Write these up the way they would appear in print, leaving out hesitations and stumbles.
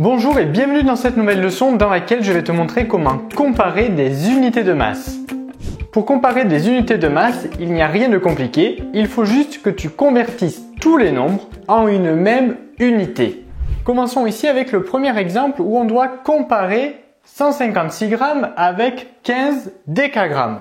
Bonjour et bienvenue dans cette nouvelle leçon dans laquelle je vais te montrer comment comparer des unités de masse. Pour comparer des unités de masse, il n'y a rien de compliqué, il faut juste que tu convertisses tous les nombres en une même unité. Commençons ici avec le premier exemple où on doit comparer 156 grammes avec 15 décagrammes.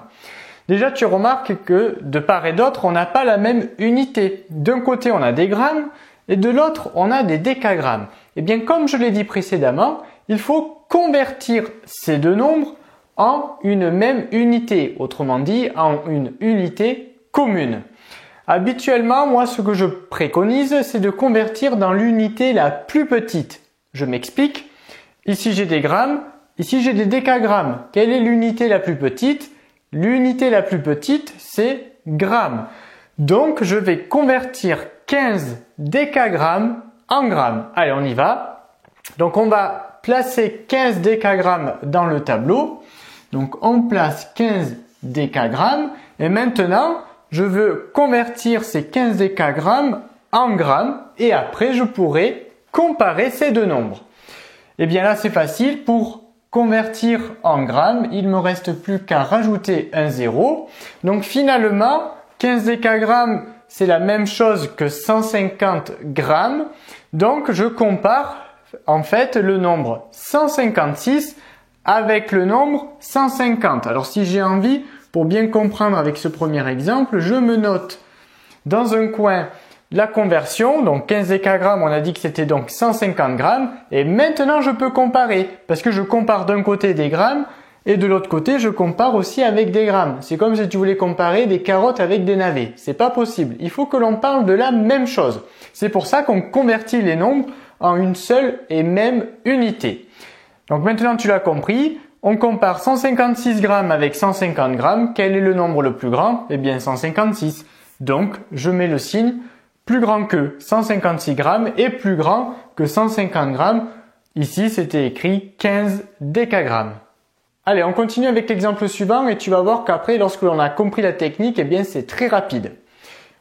Déjà, tu remarques que de part et d'autre, on n'a pas la même unité. D'un côté, on a des grammes et de l'autre, on a des décagrammes. Eh bien, comme je l'ai dit précédemment, il faut convertir ces deux nombres en une même unité, autrement dit, en une unité commune. Habituellement, moi, ce que je préconise, c'est de convertir dans l'unité la plus petite. Je m'explique. Ici, j'ai des grammes. Ici, j'ai des décagrammes. Quelle est l'unité la plus petite? L'unité la plus petite, c'est grammes. Donc, je vais convertir 15 décagrammes en grammes. Allez, on y va. Donc, on va placer 15 décagrammes dans le tableau. Donc, on place 15 décagrammes. Et maintenant, je veux convertir ces 15 décagrammes en grammes. Et après, je pourrai comparer ces deux nombres. Eh bien là, c'est facile. Pour convertir en grammes, il me reste plus qu'à rajouter un 0. Donc, finalement, 15 décagrammes, c'est la même chose que 150 grammes. Donc, je compare en fait le nombre 156 avec le nombre 150. Alors, si j'ai envie, pour bien comprendre avec ce premier exemple, je me note dans un coin la conversion. Donc, 15 décagrammes, on a dit que c'était donc 150 grammes. Et maintenant, je peux comparer parce que je compare d'un côté des grammes et de l'autre côté, je compare aussi avec des grammes. C'est comme si tu voulais comparer des carottes avec des navets. C'est pas possible. Il faut que l'on parle de la même chose. C'est pour ça qu'on convertit les nombres en une seule et même unité. Donc maintenant, tu l'as compris. On compare 156 grammes avec 150 grammes. Quel est le nombre le plus grand? Eh bien, 156. Donc, je mets le signe plus grand que 156 grammes et plus grand que 150 grammes. Ici, c'était écrit 15 décagrammes. Allez, on continue avec l'exemple suivant et tu vas voir qu'après, lorsque l'on a compris la technique, eh bien, c'est très rapide.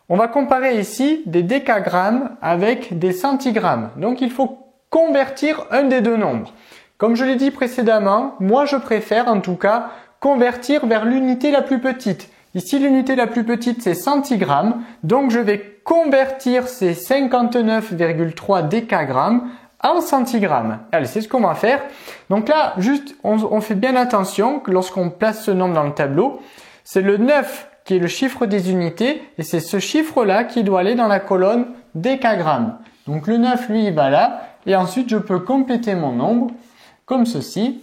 On va comparer ici des décagrammes avec des centigrammes. Donc, il faut convertir un des deux nombres. Comme je l'ai dit précédemment, moi, je préfère en tout cas convertir vers l'unité la plus petite. Ici, l'unité la plus petite, c'est centigrammes. Donc, je vais convertir ces 59,3 décagrammes en centigrammes. Allez, c'est ce qu'on va faire. Donc là, juste, on fait bien attention que lorsqu'on place ce nombre dans le tableau, c'est le 9 qui est le chiffre des unités et c'est ce chiffre-là qui doit aller dans la colonne décagrammes. Donc le 9, lui, il va là et ensuite, je peux compléter mon nombre comme ceci.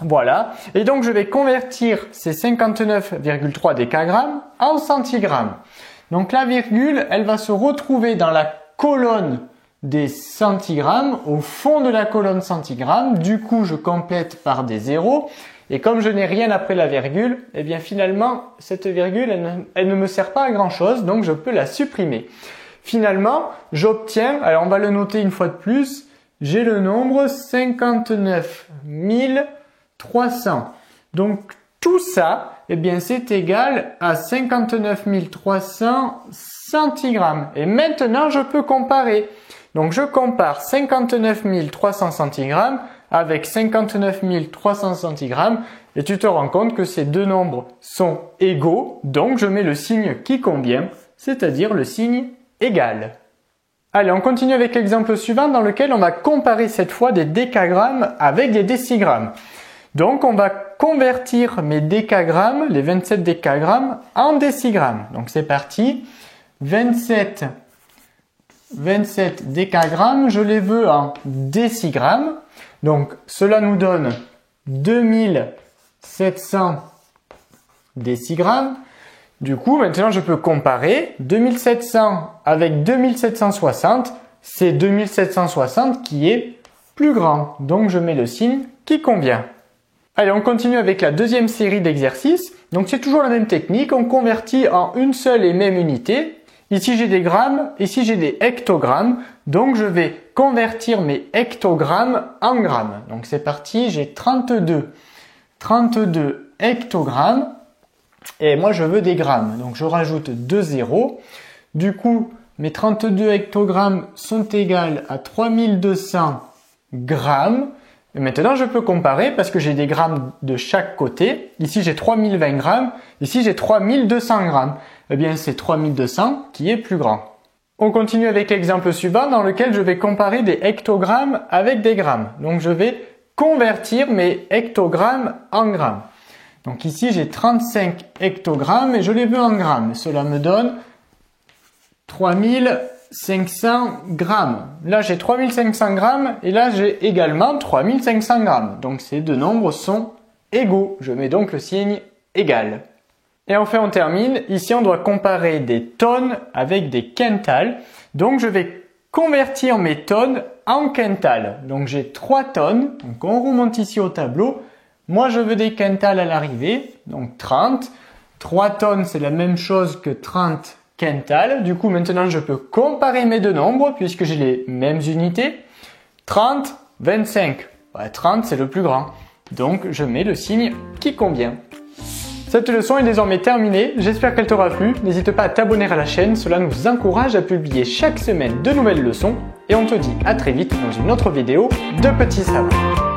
Voilà. Et donc, je vais convertir ces 59,3 décagrammes en centigrammes. Donc la virgule, elle va se retrouver dans la colonne des centigrammes, au fond de la colonne centigrammes. Du coup, je complète par des zéros. Et comme je n'ai rien après la virgule, eh bien finalement, cette virgule, elle ne me sert pas à grand chose, donc je peux la supprimer. Finalement, j'obtiens, alors on va le noter une fois de plus, j'ai le nombre 59 300. Donc tout ça, eh bien c'est égal à 59 300 centigrammes. Et maintenant, je peux comparer. Donc, je compare 59 300 centigrammes avec 59 300 centigrammes et tu te rends compte que ces deux nombres sont égaux. Donc, je mets le signe qui convient, c'est-à-dire le signe égal. Allez, on continue avec l'exemple suivant dans lequel on va comparer cette fois des décagrammes avec des décigrammes. Donc, on va convertir mes décagrammes, les 27 décagrammes, en décigrammes. Donc, c'est parti. 27 décagrammes, je les veux en décigrammes. Donc, cela nous donne 2700 décigrammes. Du coup, maintenant, je peux comparer 2700 avec 2760. C'est 2760 qui est plus grand. Donc, je mets le signe qui convient. Allez, on continue avec la deuxième série d'exercices. Donc, c'est toujours la même technique. On convertit en une seule et même unité. Ici, j'ai des grammes, ici, j'ai des hectogrammes. Donc, je vais convertir mes hectogrammes en grammes. Donc, c'est parti, j'ai 32 hectogrammes. Et moi, je veux des grammes. Donc, je rajoute 2 zéros. Du coup, mes 32 hectogrammes sont égales à 3200 grammes. Et maintenant, je peux comparer parce que j'ai des grammes de chaque côté. Ici, j'ai 3020 grammes. Ici, j'ai 3200 grammes. Eh bien, c'est 3200 qui est plus grand. On continue avec l'exemple suivant dans lequel je vais comparer des hectogrammes avec des grammes. Donc, je vais convertir mes hectogrammes en grammes. Donc ici, j'ai 35 hectogrammes et je les veux en grammes. Cela me donne 3500 grammes. Là, j'ai 3500 grammes et là, j'ai également 3500 grammes. Donc, ces deux nombres sont égaux. Je mets donc le signe égal. Et enfin, on termine. Ici, on doit comparer des tonnes avec des quintals. Donc, je vais convertir mes tonnes en quintals. Donc, j'ai 3 tonnes. Donc, on remonte ici au tableau. Moi, je veux des quintals à l'arrivée. Donc, 30. 3 tonnes, c'est la même chose que 30 quintals. Du coup, maintenant, je peux comparer mes deux nombres puisque j'ai les mêmes unités. 30, 25. 30, c'est le plus grand. Donc, je mets le signe qui convient. Cette leçon est désormais terminée, j'espère qu'elle t'aura plu. N'hésite pas à t'abonner à la chaîne, cela nous encourage à publier chaque semaine de nouvelles leçons. Et on te dit à très vite dans une autre vidéo de Petit Savoir.